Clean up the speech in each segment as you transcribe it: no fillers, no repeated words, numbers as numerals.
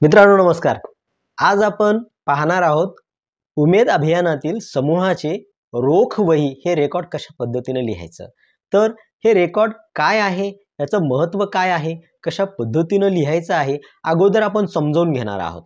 मित्रांनो नमस्कार. आज आपण पाहणार आहोत उमेद अभियानातील समूहाचे रोख वही हे रेकॉर्ड कशा पद्धतीने लिहायचं. तर हे रेकॉर्ड काय आहे, याचं महत्त्व काय आहे, कशा पद्धतीने लिहायचं आहे, अगोदर आपण समजून घेणार आहोत.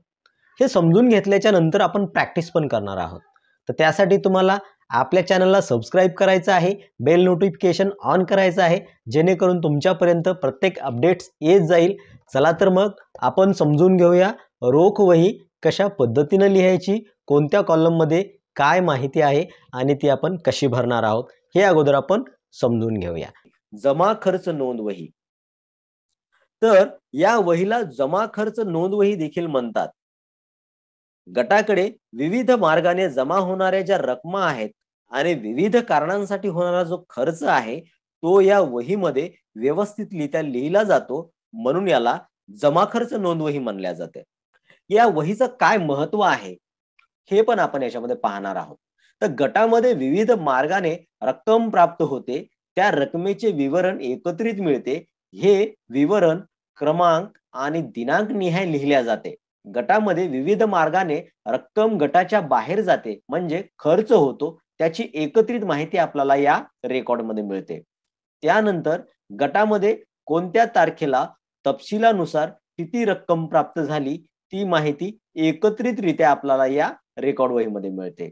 हे समजून घेतल्याच्या नंतर आपण प्रॅक्टिस पण करणार आहोत. तर त्यासाठी तुम्हाला आपल्या चॅनलला सबस्क्राईब करायचं आहे, बेल नोटिफिकेशन ऑन करायचं आहे, जेणेकरून तुमच्यापर्यंत प्रत्येक अपडेट्स येत जाईल. चला तर मग आपण समजून घेऊया रोख वही कशा पद्धतीने लिहायची, कोणत्या कॉलममध्ये काय माहिती आहे आणि ती आपण कशी भरणार आहोत हे अगोदर आपण समजून घेऊया. जमा खर्च नोंद वही. तर या वहीला जमा खर्च नोंद वही देखील म्हणतात. गटाकडे विविध मार्गाने जमा होणाऱ्या ज्या रकमा आहेत आणि विविध कारणांसाठी होणारा जो खर्च आहे तो या वहीमध्ये व्यवस्थितरित्या लिहिला जातो, म्हणून याला जमा खर्च नोंद वही म्हणल्या जाते. या वहीचं काय महत्व आहे हे पण आपण याच्यामध्ये पाहणार आहोत. तर गटामध्ये विविध मार्गाने रक्कम प्राप्त होते, त्या रकमेचे विवरण एकत्रित मिळते. हे विवरण क्रमांक आणि दिनांक निहाय लिहिल्या जाते. गटामध्ये विविध मार्गाने रक्कम गटाच्या बाहेर जाते म्हणजे खर्च होतो, त्याची एकत्रित माहिती आपल्याला या रेकॉर्ड मध्ये मिळते. त्यानंतर गटामध्ये कोणत्या तारखेला तपशिलानुसार किती रक्कम प्राप्त झाली ती माहिती एकत्रितरित्या आपल्याला या रेकॉर्ड वहीमध्ये मिळते.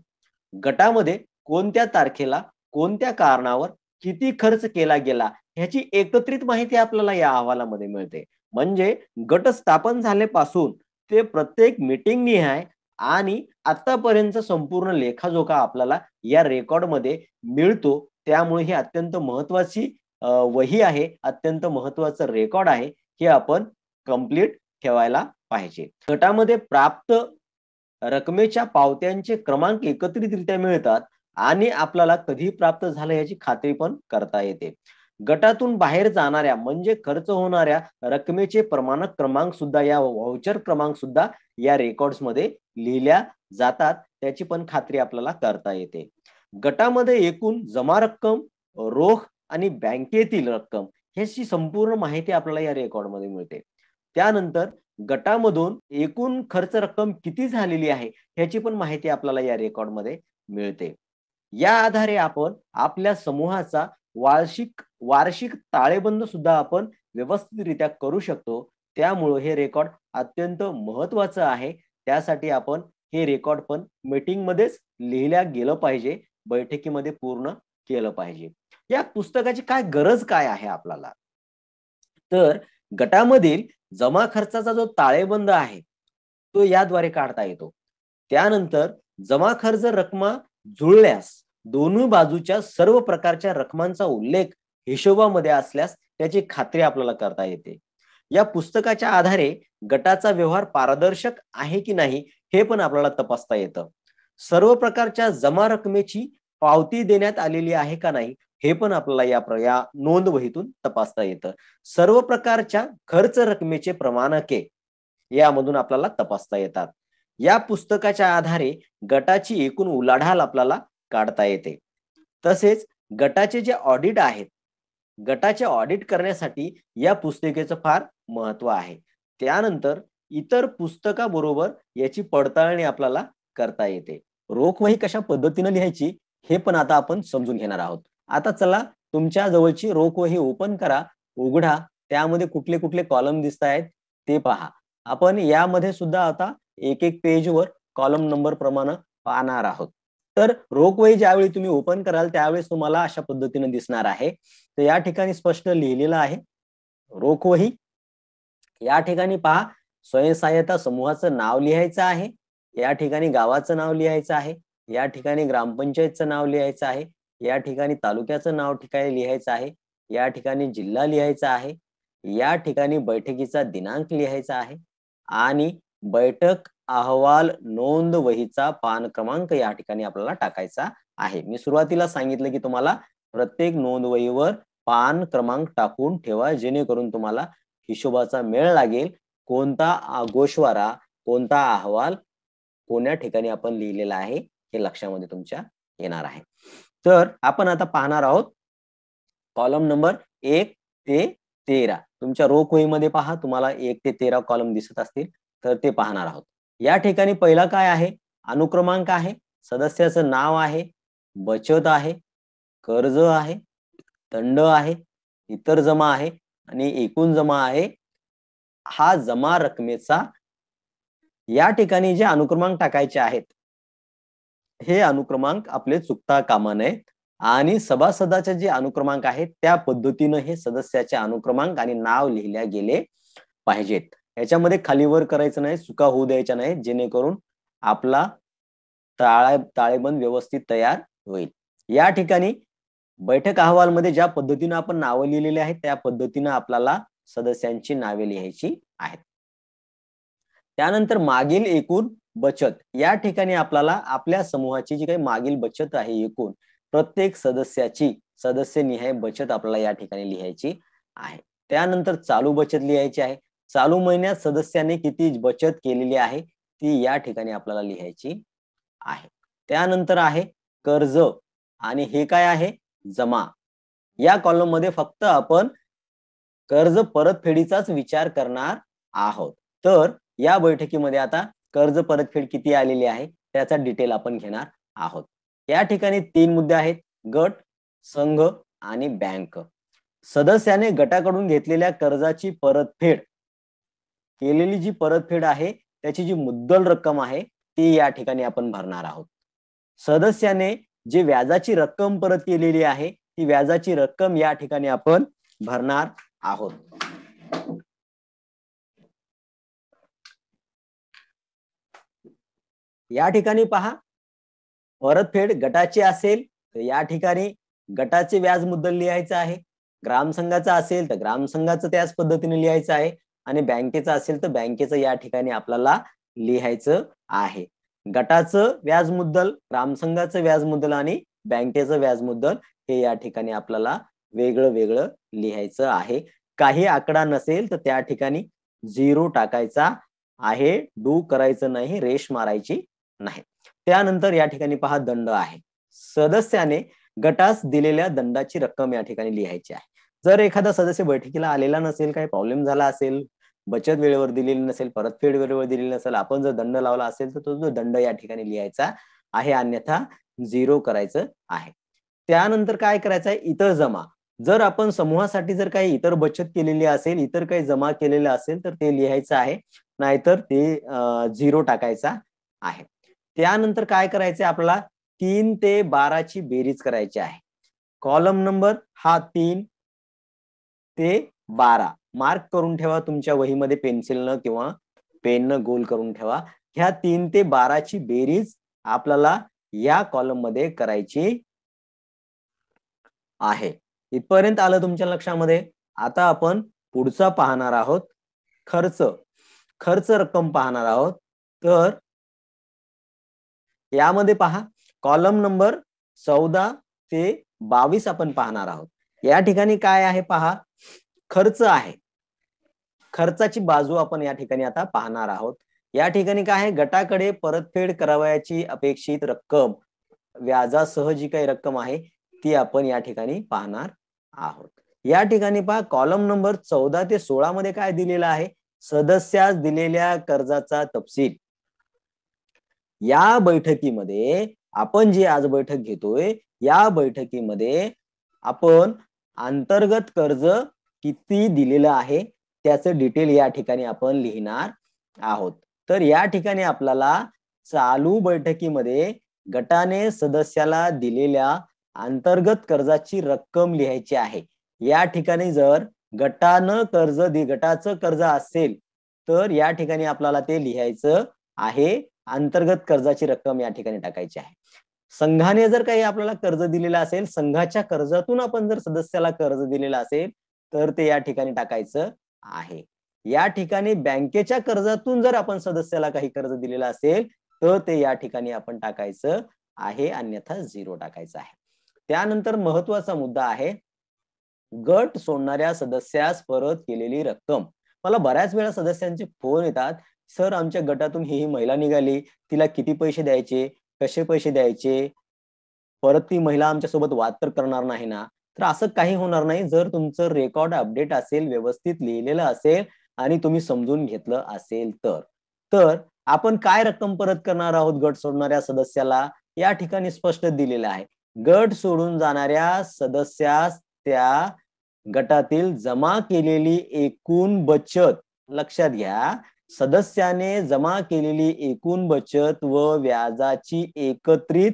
गटामध्ये कोणत्या तारखेला कोणत्या कारणावर किती खर्च केला गेला ह्याची एकत्रित माहिती आपल्याला या अहवालामध्ये मिळते. म्हणजे गट स्थापन झाल्यापासून ते प्रत्येक मीटिंग निहाय आणि आतापर्यंत संपूर्ण लेखाजोखा आपल्याला या रेकॉर्ड मध्ये मिळतो. त्यामुळे ही अत्यंत महत्वाची वही आहे, अत्यंत महत्वाचं रेकॉर्ड आहे, हे आपण कंप्लीट ठेवायला पाहिजे. गटामध्ये प्राप्त रकमेच्या पावत्यांचे क्रमांक एकत्रितरित्या मिळतात आणि आपल्याला कधी प्राप्त झालं याची खात्री पण करता येते. गटातून बाहेर जाणाऱ्या म्हणजे खर्च होणाऱ्या रकमेचे प्रमाणक क्रमांक सुद्धा या व्हाउचर क्रमांक सुद्धा या रेकॉर्ड्स मध्ये लिहिल्या जातात, त्याची पण खात्री आपल्याला करता येते. गटामध्ये एकूण जमा रक्कम, रोख आणि बँकेतील रक्कम ह्याची संपूर्ण माहिती आपल्याला या रेकॉर्ड मध्ये मिळते. त्यानंतर गटामधून एकूण खर्च रक्कम किती झालेली आहे ह्याची पण माहिती आपल्याला या रेकॉर्ड मध्ये मिळते. या आधारे आपण आपल्या समूहाचा वार्षिक ताळेबंद सुद्धा आपण व्यवस्थितरित्या करू शकतो. त्यामुळे हे रेकॉर्ड अत्यंत महत्वाचं आहे. त्यासाठी आपण हे रेकॉर्ड पण मीटिंग मध्येच लिहिल्या गेलं पाहिजे, बैठकीमध्ये पूर्ण केलं पाहिजे. या पुस्तकाची काय गरज काय आहे आपल्याला, तर गटामधील जमा खर्चाचा जो ताळेबंद आहे तो याद्वारे काढता येतो. त्यानंतर जमा खर्च रकमा जुळल्यास दोन्ही बाजूच्या सर्व प्रकारच्या रकमांचा उल्लेख हिशोबामध्ये असल्यास त्याची खात्री आपल्याला करता येते. या पुस्तकाच्या आधारे गटाचा व्यवहार पारदर्शक आहे की नाही हे पण आपल्याला तपासता येतं. सर्व प्रकारच्या जमा रकमेची पावती देण्यात आलेली आहे का नाही हे पण आपल्याला या नोंद वहीतून तपासता येतं. सर्व प्रकारच्या खर्च रकमेचे प्रमाणके यामधून आपल्याला तपासता येतात. या पुस्तकाच्या आधारे गटाची एकूण उलाढाल आपल्याला काढता येते. तसेच गटाचे जे ऑडिट आहेत, गटाचे ऑडिट करण्यासाठी या पुस्तिकेचं फार महत्व आहे. त्यानंतर इतर पुस्तकाबरोबर याची पडताळणी आपल्याला करता येते. रोख वही कशा पद्धतीने लिहायची हे पण आता आपण समजून घेणार आहोत. आता चला तुमच्या जवळची रोख वही ओपन करा, उघडा, त्यामध्ये कुठले कुठले कॉलम दिसत आहेत ते पहा. आपण यामध्ये सुद्धा आता एक एक पेजवर कॉलम नंबर प्रमाणे पाहणार आहोत. तर रोख वही ज्यावेळी तुम्ही ओपन कराल त्यावेळेस तुम्हाला अशा पद्धतीने दिसणार आहे. तर या ठिकाणी स्पष्ट लिहिलेलं आहे रोख वही. या ठिकाणी पहा, स्वयंसहाय्यता समूहाचं नाव लिहायचं आहे, या ठिकाणी गावाचं नाव लिहायचं आहे, या ठिकाणी ग्रामपंचायतचं नाव लिहायचं आहे, या ठिकाणी तालुक्याचं नाव ठिकाणी लिहायचं आहे, या ठिकाणी जिल्हा लिहायचा आहे, या ठिकाणी बैठकीचा दिनांक लिहायचा आहे आणि बैठक अहवाल नोंद वहीचा पान क्रमांक या ठिकाणी आपल्याला टाकायचा आहे. मी सुरुवातीला सांगितलं की तुम्हाला प्रत्येक नोंद वहीवर पान क्रमांक टाकून ठेवा, जेणेकरून तुम्हाला हिशोबाचा मेळ लागेल. कोणता गोषवारा, कोणता अहवाल कोण्या ठिकाणी आपण लिहिलेला आहे हे लक्षामध्ये तुमच्या येणार आहे. तर आपण आता पाहणार आहोत कॉलम नंबर 1 ते 13. तुमच्या रोख वहीमध्ये पहा, तुम्हाला 1 ते 13 कॉलम दिसत असतील. तर ते पाहणार आहोत. या ठिकाणी पहिला काय आहे, अनुक्रमांक आहे, सदस्याचं नाव आहे, बचत आहे, कर्ज आहे, दंड आहे, इतर जमा आहे आणि एकूण जमा आहे. हा जमा रकमेचा या ठिकाणी जे अनुक्रमांक टाकायचे आहेत, हे अनुक्रमांक आपले चुकता कामा नये आणि सभासदाचे जे अनुक्रमांक आहेत त्या पद्धतीने हे सदस्याचे अनुक्रमांक आणि नाव लिहिल्या गेले पाहिजेत. याच्यामध्ये खालीवर करायचं नाही, चुका होऊ द्यायच्या नाही, जेणेकरून आपला ताळेबंद व्यवस्थित तयार होईल. या ठिकाणी बैठक अहवालमध्ये ज्या पद्धतीने आपण नावं लिहिलेली आहेत त्या पद्धतीने आपल्याला सदस्यांची नावे लिहायची आहेत. त्यानंतर मागील एकूण बचत. या ठिकाणी आपल्याला आपल्या समूहाची जी काही मागील बचत आहे एकूण प्रत्येक सदस्याची सदस्यनिहाय बचत आपल्याला या ठिकाणी लिहायची आहे. त्यानंतर चालू बचत लिहायची आहे. चालू महिन्यात सदस्याने किती बचत केलेली आहे ती या ठिकाणी आपल्याला लिहायची आहे. त्यानंतर आहे कर्ज आणि हे काय आहे, जमा. या कॉलम मध्ये फक्त आपण कर्ज परतफेडीचाच विचार करणार आहोत. तर या बैठकीमध्ये आता कर्ज परतफेड किती आलेली आहे त्याचा डिटेल आपण घेणार आहोत. या ठिकाणी 3 मुद्दे आहेत, गट, संघ आणि बँक. सदस्याने गटाकडून घेतलेल्या कर्जाची परतफेड केलेली जी परतफेड आहे त्याची जी मुद्दल रक्कम आहे ती या ठिकाणी आपण भरणार आहोत. सदस्याने जे व्याजाची रक्कम परत केलेली आहे ती व्याजाची रक्कम या ठिकाणी आपण भरणार आहोत. या ठिकाणी पहा, परतफेड गटाची असेल तर या ठिकाणी गटाचे व्याज मुद्दल लिहायचं आहे. ग्रामसंघाचा असेल तर ग्रामसंघाचं त्याच पद्धतीने लिहायचं आहे आणि बँकेचा असेल तर बँकेचं या ठिकाणी आपल्याला लिहायचं आहे. गटाचं व्याज मुद्दल, ग्रामसंघाचं व्याज मुद्दल आणि बँकेचं व्याज मुद्दल हे या ठिकाणी आपल्याला वेगळं वेगळं लिहायचं आहे. काही आकडा नसेल तर त्या ठिकाणी 0 टाकायचा आहे, डू करायचं नाही, रेष मारायची नाही. त्यानंतर या ठिकाणी पहा, दंड आहे. सदस्याने गटास दिलेल्या दंडाची रक्कम या ठिकाणी लिहायची आहे. जर एखादा सदस्य बैठकीला आलेला नसेल, काही प्रॉब्लेम झाला असेल, बचत वेळेवर दिलेली नसेल, परतफेड वेळेवर दिलेली नसेल, आपण जर दंड लावला असेल तर तो जो दंड या ठिकाणी लिहायचा आहे, अन्यथा 0 करायचं आहे. त्यानंतर काय करायचं आहे, इतर जमा. जर आपण समूहासाठी जर काही इतर बचत केलेली असेल, इतर काही जमा केलेलं असेल तर ते लिहायचं आहे, नाहीतर ते 0 टाकायचा आहे. त्यानंतर काय करायचंय आपल्याला, 3 ते 12 ची बेरीज करायची आहे. कॉलम नंबर हा 3 ते 12 मार्क करून ठेवा तुमच्या वहीमध्ये पेन्सिलनं किंवा पेननं गोल करून ठेवा. ह्या 3 ते 12 ची बेरीज आपल्याला या कॉलम मध्ये करायची आहे. इथपर्यंत आलं तुमच्या लक्षामध्ये. आता आपण पुढचा पाहणार आहोत, खर्च. खर्च रक्कम पाहणार आहोत. तर यामध्ये पहा, कॉलम नंबर 14 ते 22 आपण पाहणार आहोत. या ठिकाणी काय आहे पहा, खर्च आहे. खर्चाची बाजू आपण या ठिकाणी आता पाहणार आहोत. या ठिकाणी काय आहे, गटाकडे परतफेड करावयाची अपेक्षित रक्कम, व्याजासह जी काही रक्कम आहे ती आपण या ठिकाणी पाहणार आहोत. या ठिकाणी पहा, कॉलम नंबर 14 ते 16 मध्ये काय दिलेलं आहे, सदस्यास दिलेल्या कर्जाचा तपशील. या बैठकीमध्ये आपण जी आज बैठक घेतोय, या बैठकीमध्ये आपण अंतर्गत कर्ज किती दिलेलं आहे त्याचं डिटेल या ठिकाणी आपण लिहिणार आहोत. तर या ठिकाणी आपल्याला चालू बैठकीमध्ये गटाने सदस्याला दिलेल्या अंतर्गत कर्जाची रक्कम लिहायची आहे. या ठिकाणी जर गटाचं कर्ज असेल तर या ठिकाणी आपल्याला ते लिहायचं आहे, अंतर्गत कर्जाची रक्कम या ठिकाणी टाकायची आहे. संघाने जर काही आपल्याला कर्ज दिलेलं असेल, संघाच्या कर्जातून आपण जर सदस्याला कर्ज दिलेलं असेल तर ते या ठिकाणी टाकायचं आहे. या ठिकाणी बँकेच्या कर्जातून जर आपण सदस्याला काही कर्ज दिलेलं असेल तर ते या ठिकाणी आपण टाकायचं आहे, अन्यथा 0 टाकायचं आहे. त्यानंतर महत्वाचा मुद्दा आहे, गट सोडणाऱ्या सदस्यास परत केलेली रक्कम. मला बऱ्याच वेळा सदस्यांचे फोन येतात, सर आमच्या गटातून ही महिला निघाली, तिला किती पैसे द्यायचे, कसे पैसे द्यायचे, परत ती महिला आमच्या सोबत वाद तर करणार नाही ना? तर असं काही होणार नाही. जर तुमचं रेकॉर्ड अपडेट असेल, व्यवस्थित लिहिलेलं असेल आणि तुम्ही समजून घेतलं असेल तर. तर आपण काय रक्कम परत करणार आहोत गट सोडणाऱ्या सदस्याला, या ठिकाणी स्पष्ट दिलेलं आहे. गट सोडून जाणाऱ्या सदस्यास त्या गटातील जमा केलेली एकूण बचत, लक्षात घ्या, सदस्याने जमा केलेली एकूण बचत व व्याजाची एकत्रित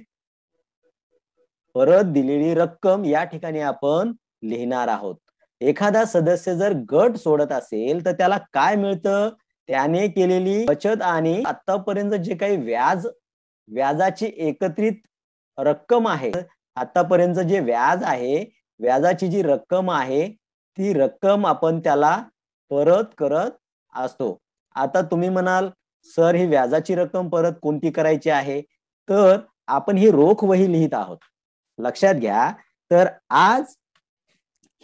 परत दिलेली रक्कम या ठिकाणी आपण लिहिणार आहोत. एखादा सदस्य जर गट सोडत असेल तर त्याला काय मिळतं, त्याने केलेली बचत आणि आतापर्यंत जे काही व्याजाची एकत्रित रक्कम आहे, आतापर्यंत जे व्याज आहे, व्याजाची जी रक्कम आहे, ती रक्कम आपण त्याला परत करत असतो. आता तुम्ही म्हणाल, सर ही व्याजाची रक्कम परत कोणती करायची आहे? तर आपण ही रोख वही लिहित आहोत. लक्षात घ्या, तर आज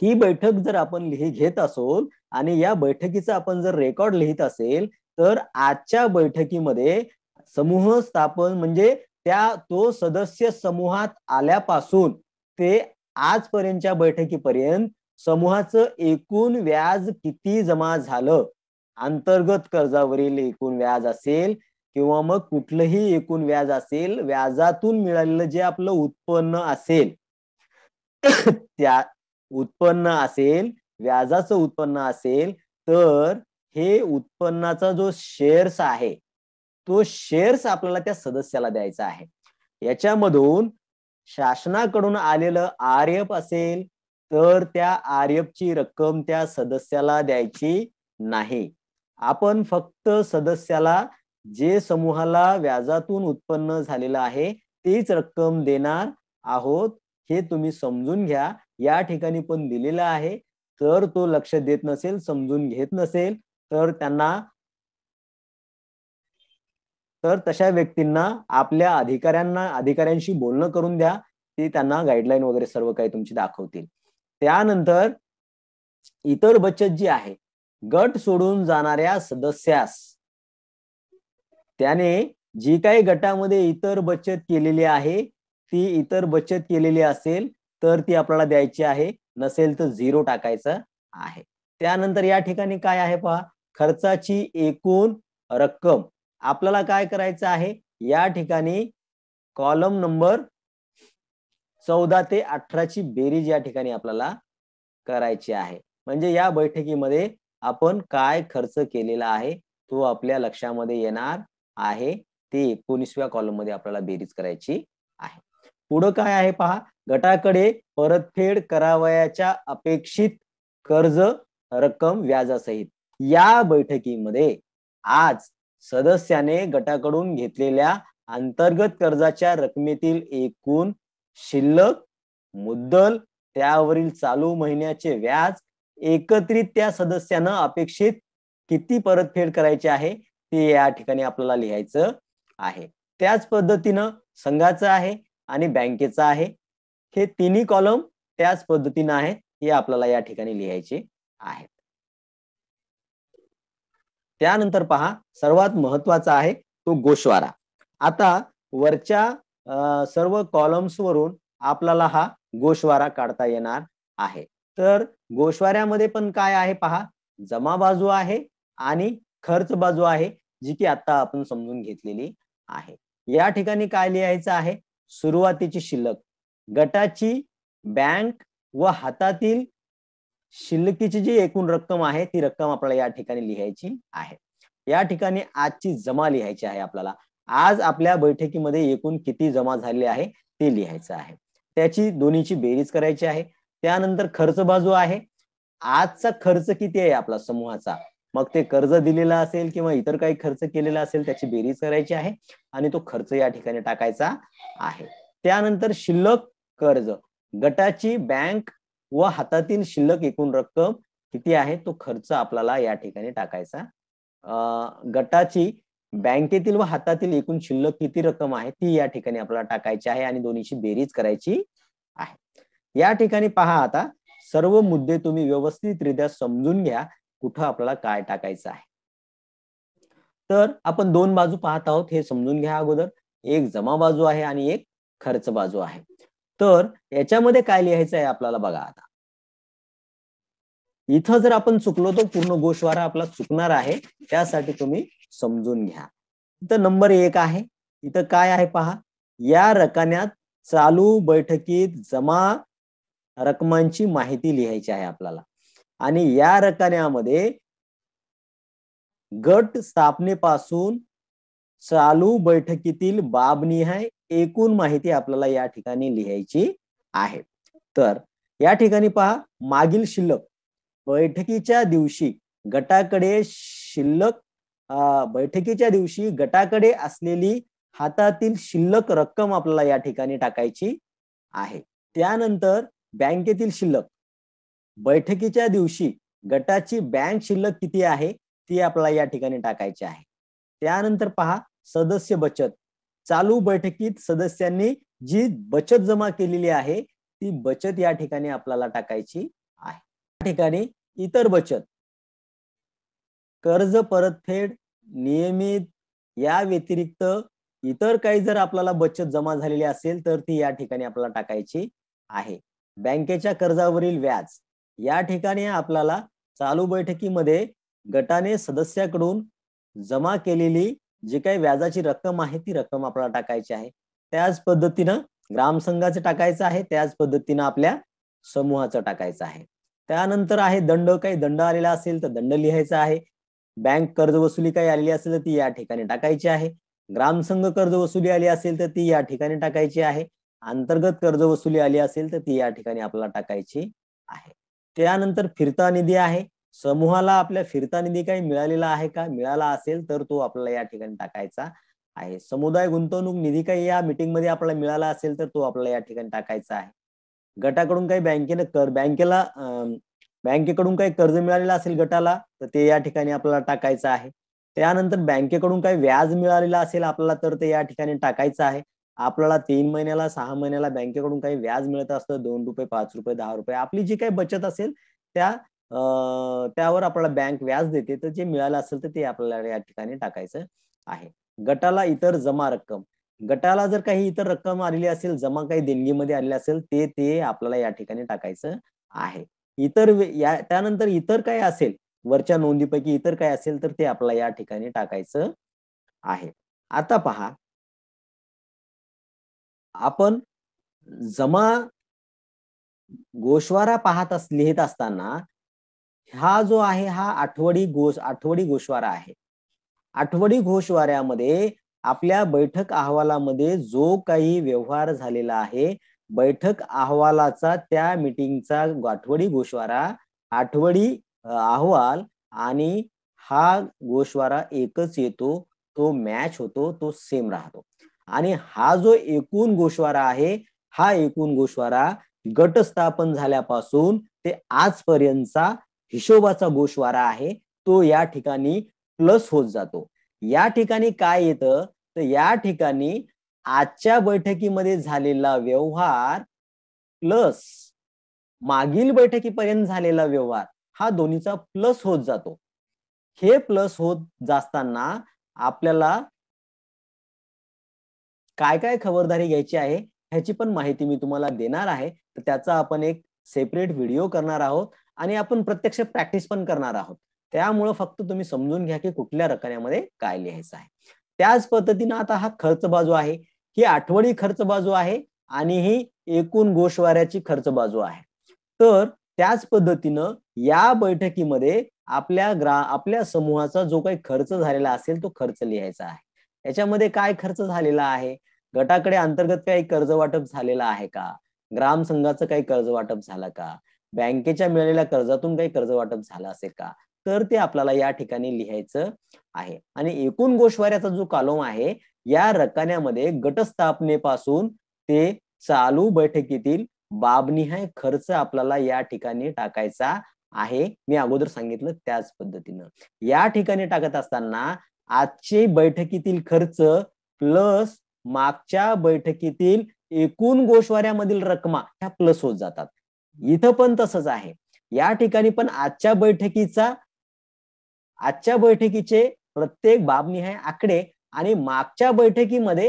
ही बैठक जर आपण घेत असोल आणि या बैठकीचा आपण जर रेकॉर्ड लिहित असेल, तर आजच्या बैठकीमध्ये समूह स्थापन म्हणजे तो सदस्य समूहात आल्यापासून ते आजपर्यंतच्या बैठकीपर्यंत समूहाचं एकूण व्याज किती जमा झालं, अंतर्गत कर्जावरील एकूण व्याज असेल किंवा मग कुठलंही एकूण व्याज असेल, व्याजातून मिळालेलं जे आपलं उत्पन्न असेल त्या उत्पन्न असेल, व्याजाचं उत्पन्न असेल, तर हे उत्पन्नाचा जो शेअर्स आहे, तो शेअर्स आपल्याला त्या सदस्याला द्यायचा आहे. याच्यामधून शासनाकडून आलेलं आरएफ असेल तर त्या आरएफची रक्कम त्या सदस्याला द्यायची नाही. आपण फक्त सदस्याला जे समूहाला व्याजातून उत्पन्न झालेलं आहे तीच रक्कम देणार आहोत, हे तुम्ही समजून घ्या. या ठिकाणी पण दिलेलं आहे. तर तो लक्ष देत नसेल, समजून घेत नसेल, तर तशा व्यक्तींना आपल्या अधिकाऱ्यांशी बोलणं करून द्या. ते त्यांना गाईडलाईन वगैरे सर्व काही तुमची दाखवतील. त्यानंतर इतर बचत जी आहे, गट सोडून जाणाऱ्या सदस्यास त्याने जी काही गटामध्ये इतर बचत केलेली आहे, ती इतर बचत केलेली असेल तर ती आपल्याला द्यायची आहे, नसेल तर 0 टाकायचं आहे. त्यानंतर या ठिकाणी काय आहे पहा, खर्चाची एकूण रक्कम आपल्याला काय करायचं आहे, या ठिकाणी कॉलम नंबर 14 ते 18 ची बेरीज या ठिकाणी आपल्याला करायची आहे. म्हणजे या बैठकीमध्ये आपण काय खर्च केलेला आहे तो आपल्या लक्षामध्ये येणार आहे. ते 19व्या कॉलम मध्ये आपल्याला बेरीज करायची आहे. पुढे काय आहे पहा, गटाकडे परतफेड करावयाच्या अपेक्षित कर्ज रक्कम व्याजासहित. या बैठकीमध्ये आज सदस्याने गटाकडून घेतलेल्या अंतर्गत कर्जाच्या रकमेतील एकूण शिल्लक, मुद्दल, त्यावरील चालू महिन्याचे व्याज एकत्रित त्या सदस्यानं अपेक्षित किती परतफेड करायची आहे ते या ठिकाणी आपल्याला लिहायचं आहे. त्याच पद्धतीनं संघाचं आहे आणि बँकेचं आहे. हे तिन्ही कॉलम त्याच पद्धतीनं आहेत, हे आपल्याला या ठिकाणी लिहायचे आहेत. त्यानंतर पहा, सर्वात महत्वाचा आहे तो गोषवारा. आता वरच्या सर्व कॉलम्स वरून आपल्याला हा गोषवारा काढता येणार आहे. तर गोषवाऱ्यामध्ये पण काय आहे पहा, जमा बाजू आहे आणि खर्च बाजू आहे, जी की आता आपण समजून घेतलेली आहे. या ठिकाणी काय लिहायचं आहे, सुरुवातीची शिल्लक, गटाची बँक व हातातील शिल्लकीची जी एकूण रक्कम आहे ती रक्कम आपल्याला या ठिकाणी लिहायची आहे. या ठिकाणी आजची जमा लिहायची आहे आपल्याला. आज आपल्या बैठकीमध्ये एकूण किती जमा झाले आहे ते लिहायचं आहे. त्याची दोन्हीची बेरीज करायची आहे. त्यानंतर खर्च बाजू आहे. आजचा खर्च किती आहे आपला समूहाचा, मग ते कर्ज दिलेला असेल किंवा इतर काही खर्च केलेला असेल त्याची बेरीज करायची आहे आणि तो खर्च या ठिकाणी टाकायचा आहे. त्यानंतर शिल्लक कर्ज, गटाची बँक व हातातील शिल्लक एकूण रक्कम किती आहे तो खर्च आपल्याला या ठिकाणी टाकायचा. गटाची बँकेतील व हातातील एकूण शिल्लक किती रक्कम आहे ती या ठिकाणी आपल्याला टाकायची आहे आणि दोन्हीची बेरीज करायची आहे. या ठिकाणी पहा, आता सर्व मुद्दे तुम्ही व्यवस्थितरित्या समजून घ्या कुठं आपल्याला काय टाकायचं आहे. तर आपण दोन बाजू पाहत आहोत हे समजून घ्या अगोदर. एक जमा बाजू आहे आणि एक खर्च बाजू आहे. तर याच्यामध्ये काय लिहायचं आहे आपल्याला बघा. आता इथं जर आपण चुकलो तर पूर्ण गोषवारा आपला चुकणार आहे, त्यासाठी तुम्ही समजून घ्या. इथं नंबर 1 आहे. इथं काय आहे पहा, या रकान्यात चालू बैठकीत जमा रकमांची माहिती लिहायची आहे आपल्याला. आणि या रकान्यामध्ये गट स्थापनेपासून चालू बैठकीतील बाबनिहाय एकूण माहिती आपल्याला या ठिकाणी लिहायची आहे. तर या ठिकाणी पहा, मागील शिल्लक बैठकीच्या दिवशी गटाकडे बैठकीच्या दिवशी गटाकडे असलेली हातातील शिल्लक रक्कम आपल्याला या ठिकाणी टाकायची आहे. त्यानंतर बँकेतील शिल्लक, बैठकीच्या दिवशी गटाची बँक शिल्लक किती आहे ती आपल्याला या ठिकाणी टाकायची आहे. त्यानंतर पहा, सदस्य बचत, चालू बैठकीत सदस्यांनी जी बचत जमा केलेली आहे ती बचत या ठिकाणी आपल्याला टाकायची आहे. या ठिकाणी इतर बचत, कर्ज परतफेड नियमित या व्यतिरिक्त इतर काही जर आपल्याला बचत जमा झालेली असेल तर ती या ठिकाणी आपल्याला टाकायची आहे. बँकेच्या कर्जावरील व्याज, या ठिकाणी आपल्याला चालू बैठकीमध्ये गटाने सदस्याकडून जमा केलेली जी काही व्याजाची रक्कम आहे ती रक्कम आपल्याला टाकायची आहे. त्याच पद्धतीनं ग्रामसंघाचं टाकायचं आहे, त्याच पद्धतीनं आपल्या समूहाचं टाकायचं आहे. त्यानंतर आहे दंड, काही दंड आलेला असेल तर दंड लिहायचा आहे. बँक कर्ज वसुली काही आलेली असेल तर ती या ठिकाणी टाकायची आहे. ग्रामसंघ कर्ज वसुली आली असेल तर ती या ठिकाणी टाकायची आहे. अंतर्गत कर्ज वसुली आली असेल तर ती या ठिकाणी आपल्याला टाकायची आहे. त्यानंतर फिरता निधी आहे. समूहाला आपल्या फिरता निधी काही मिळालेला आहे का, मिळाला असेल तर तो आपल्याला या ठिकाणी टाकायचा आहे. समुदाय गुंतवणूक निधी काही या मीटिंग मध्ये आपल्याला मिळाला असेल तर तो आपल्याला या ठिकाणी टाकायचा आहे. गटाकडून काही बँकेकडून काही कर्ज मिळालेलं असेल गटाला तर ते या ठिकाणी आपल्याला टाकायचं आहे. त्यानंतर बँकेकडून काही व्याज मिळालेलं असेल आपल्याला तर ते या ठिकाणी टाकायचं आहे. आपल्याला 3 महिन्याला 6 महिन्याला बँकेकडून काही व्याज मिळत असतं, 2 रुपये 5 रुपये 10 रुपये, आपली जी काही बचत असेल त्यावर आपल्याला बँक व्याज देते, तर जे मिळालं असेल तर ते आपल्याला या ठिकाणी टाकायचं आहे. गटाला इतर जमा रक्कम, गटाला जर काही इतर रक्कम आलेली असेल, जमा काही देणगीमध्ये आलेली असेल ते आपल्याला या ठिकाणी टाकायचं आहे. त्यानंतर इतर काय असेल, वरच्या नोंदीपैकी इतर काय असेल तर ते आपल्याला या ठिकाणी टाकायचं आहे. आता पहा, आपण जमा गोषवारा लिहित असताना हा जो आहे हा आठवडी गोषवारा आहे. आठवडी गोषवाऱ्यामध्ये आपल्या बैठक अहवालामध्ये जो काही व्यवहार झालेला आहे, बैठक अहवालाचा त्या मीटिंगचा आठवडी गोषवारा, आठवडी अहवाल आणि हा गोषवारा एकच येतो, तो मॅच होतो, तो सेम राहतो. आणि हा जो एकूण गोषवारा आहे, हा एकूण गोषवारा गट स्थापन झाल्यापासून ते आजपर्यंतचा हिशोबाचा गोषवारा आहे, तो या ठिकाणी प्लस होत जातो. या ठिकाणी काय येतं, तर या ठिकाणी आजच्या बैठकीमध्ये झालेला व्यवहार प्लस मागील बैठकीपर्यंत झालेला व्यवहार, हा दोन्हीचा प्लस होत जातो. हे प्लस होत जाताना आपल्याला काय काय खबरदारी घ्यायची आहे ह्याची पण माहिती मी तुम्हाला देणार आहे. तर त्याचा आपण एक सेपरेट व्हिडिओ करणार आहोत आणि आपण प्रत्यक्ष प्रॅक्टिस पण करणार आहोत. त्यामुळे फक्त तुम्ही समजून घ्या की कुठल्या रकान्यामध्ये काय लिहायचं आहे. त्याच पद्धतीने आता हा खर्च बाजू आहे, ही आठवडी खर्च बाजू आहे आणि ही एकूण गोषवाऱ्याची खर्च बाजू आहे. तर त्याच पद्धतीनं या बैठकीमध्ये आपल्या समूहाचा जो काही खर्च झालेला असेल तो खर्च लिहायचा आहे. याच्यामध्ये काय खर्च झालेला आहे, गटाकडे अंतर्गत काही कर्ज वाटप झालेलं आहे का, ग्रामसंघाचं काही कर्ज वाटप झालं का, बँकेच्या मिळालेल्या कर्जातून काही कर्ज वाटप झालं असेल का, तर ते आपल्याला या ठिकाणी लिहायचं आहे. आणि एकूण गोषवाऱ्याचा जो कॉलम आहे, या रकान्यामध्ये गटस्थापनेपासून ते चालू बैठकीतील बाबनिहाय खर्च आपल्याला या ठिकाणी टाकायचा आहे. मी अगोदर सांगितलं त्याच पद्धतीनं या ठिकाणी टाकत असताना आजची बैठकीतील खर्च प्लस मागच्या बैठकीतील एकूण गोषवाऱ्यामधील रकमा ह्या प्लस होत जातात. इथं पण तसंच आहे. या ठिकाणी पण आजच्या बैठकीचे प्रत्येक बाबनिहाय आकडे आणि मागच्या बैठकीमध्ये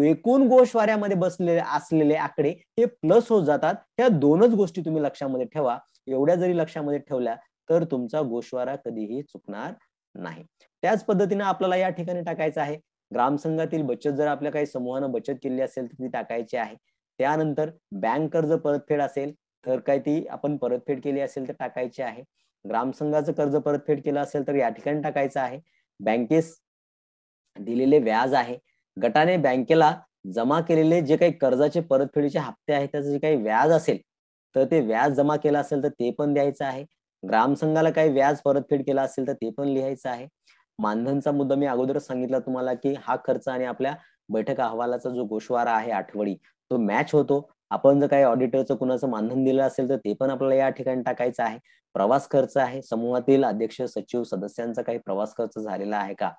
एकूण गोषवाऱ्यामध्ये बसलेले असलेले आकडे हे प्लस होत जातात. त्या दोनच गोष्टी तुम्ही लक्षामध्ये ठेवा. एवढ्या जरी लक्षामध्ये ठेवल्या तर तुमचा गोषवारा कधीही चुकणार नाही. त्याच पद्धतीने आपल्याला या ठिकाणी टाकायचं आहे. ग्रामसंघातील बचत जर आपल्या काही समूहानं बचत केली असेल तर ती टाकायची आहे. त्यानंतर बँक कर्ज परतफेड असेल तर काय ती आपण परतफेड केली असेल तर टाकायची आहे. ग्रामसंघाचं कर्ज परतफेड केलं असेल तर या ठिकाणी टाकायचं आहे. बँकेस दिलेले व्याज आहे. गटाने बँकेला जमा केलेले जे काही कर्जाचे परतफेडीचे हप्ते आहेत त्याचं जे काही व्याज असेल तर ते व्याज जमा केलं असेल तर ते पण द्यायचं आहे. ग्रामसंघाला काही व्याज परतफेड केला असेल तर ते पण लिहायचं आहे. मानधनचा मुद्दा मी अगोदरच सांगितला तुम्हाला की हा खर्च आणि आपल्या बैठक अहवालाचा जो गोषवारा आहे आठवडी तो मॅच होतो. आपण जर काही ऑडिटरचं कुणाचं मानधन दिलं असेल तर ते पण आपल्याला या ठिकाणी टाकायचं आहे. प्रवास खर्च आहे. समूहातील अध्यक्ष, सचिव, सदस्यांचा काही प्रवास खर्च झालेला आहे का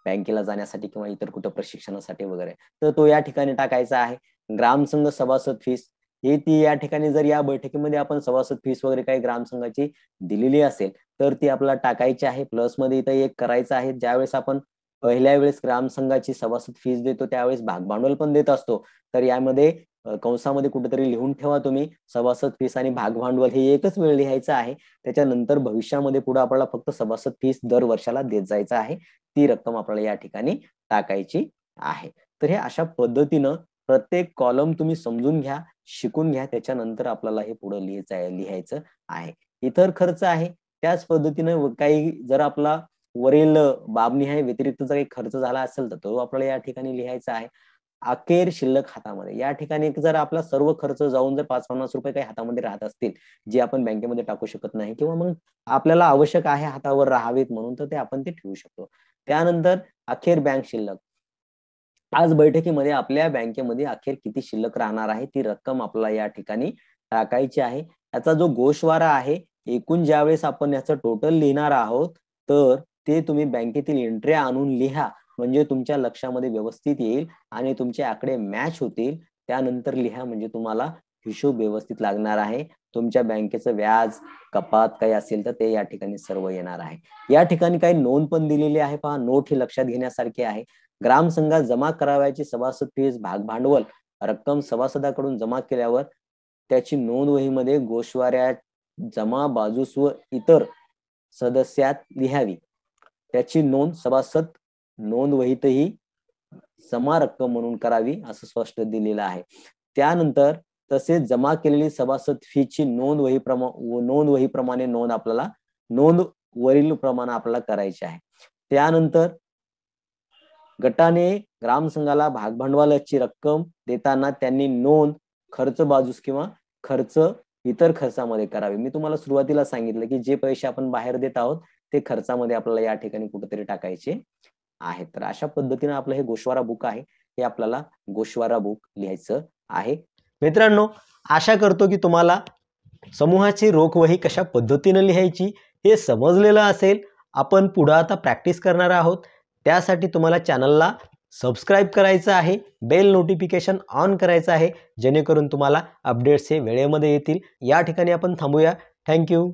बँकेला जाण्यासाठी किंवा इतर कुठं प्रशिक्षणासाठी वगैरे तर तो या ठिकाणी टाकायचा आहे. ग्रामसंघ सभासद फीस हे ती या ठिकाणी जर या बैठकीमध्ये आपण सभासद फीस वगैरे काही ग्रामसंघाची दिलेली असेल तर ती आपल्याला टाकायची आहे. प्लस मध्ये इथं एक करायचं आहे. ज्यावेळेस आपण पहिल्या वेळेस ग्रामसंघाची सभासद फीस देतो त्यावेळेस भागभांडवल पण देत असतो. तर यामध्ये कंसामध्ये कुठेतरी लिहून ठेवा तुम्ही सभासद फीस आणि भागभांडवल हे एकच वेळ लिहायचं आहे. त्याच्यानंतर भविष्यामध्ये पुढे आपल्याला फक्त सभासद फीस दर वर्षाला देत जायचं आहे. ती रक्कम आपल्याला या ठिकाणी टाकायची आहे. तर हे अशा पद्धतीनं प्रत्येक कॉलम तुम्ही समजून घ्या, शिकून घ्या. त्याच्यानंतर आपल्याला हे पुढे लिहायचं आहे. इतर खर्च आहे त्याच पद्धतीनं काही जर आपला वरील बाबनिहाय व्यतिरिक्त जर काही खर्च झाला असेल तर तो आपल्याला या ठिकाणी लिहायचा आहे. अखेर शिल्लक हातामध्ये या ठिकाणी जर आपला सर्व खर्च जाऊन जर 5-50 रुपये काही हातामध्ये राहत असतील जे आपण बँकेमध्ये टाकू शकत नाही किंवा मग आपल्याला आवश्यक आहे हातावर राहावेत म्हणून तर ते आपण ते ठेवू शकतो. त्यानंतर अखेर बँक शिल्लक आज बैठकीमध्ये आपल्या बँकेमध्ये अखेर किती शिल्लक राहणार आहे ती रक्कम आपल्याला या ठिकाणी टाकायची आहे. याचा जो गोषवारा आहे एकूण ज्यावेळेस आपण याचं टोटल लिहिणार आहोत तर ते तुम्ही बँकेतील एंट्र्या आणून लिहा म्हणजे तुमच्या लक्षामध्ये व्यवस्थित येईल आणि तुमचे आकडे मॅच होतील. त्यानंतर लिहा म्हणजे तुम्हाला हिशोब व्यवस्थित लागणार आहे. तुमच्या बँकेचं व्याज कपात काही असेल तर ते या ठिकाणी सर्व येणार आहे. या ठिकाणी काही नोंद पण दिलेली आहे पहा नोट ही लक्षात घेण्यासारखी आहे. ग्रामसंघात जमा करावयाची सभासद फीस भागभांडवल रक्कम सभासदाकडून जमा केल्यावर त्याची नोंद वहीमध्ये गोषवाऱ्या जमा बाजूस व इतर सदस्यात लिहावी. त्याची नोंद सभासद नोंद वहीतही जमा रक्कम म्हणून करावी असं स्पष्ट दिलेलं आहे. त्यानंतर तसेच जमा केलेली सभासद फीची नोंद वहीप्रमाणे नोंद आपल्याला नोंद वरील प्रमाण आपल्याला करायचे आहे. त्यानंतर गटाने ग्रामसंघाला भागभांडवलाची रक्कम देताना त्यांनी नोंद खर्च बाजूस किंवा खर्च इतर खर्चामध्ये करावी. मी तुम्हाला सुरुवातीला सांगितलं की जे पैसे आपण बाहेर देत आहोत ते खर्चामध्ये आपल्याला या ठिकाणी कुठेतरी टाकायचे आहे. तर अशा पद्धतीने आपलं हे गोषवारा बुक आहे हे आपल्याला गोषवारा बुक लिहायचं आहे. मित्रांनो आशा करतो की तुम्हाला समूहाची रोख वही कशा पद्धतीने लिहायची हे समजलेलं असेल. आपण पुढे आता प्रॅक्टिस करणार आहोत. त्यासाठी तुम्हाला चॅनलला सबस्क्राइब करायचं आहे. बेल नोटिफिकेशन ऑन करायचं आहे जेणेकरून तुम्हाला अपडेट्स हे वेळेमध्ये येतील. या ठिकाणी आपण थांबूया. थँक्यू.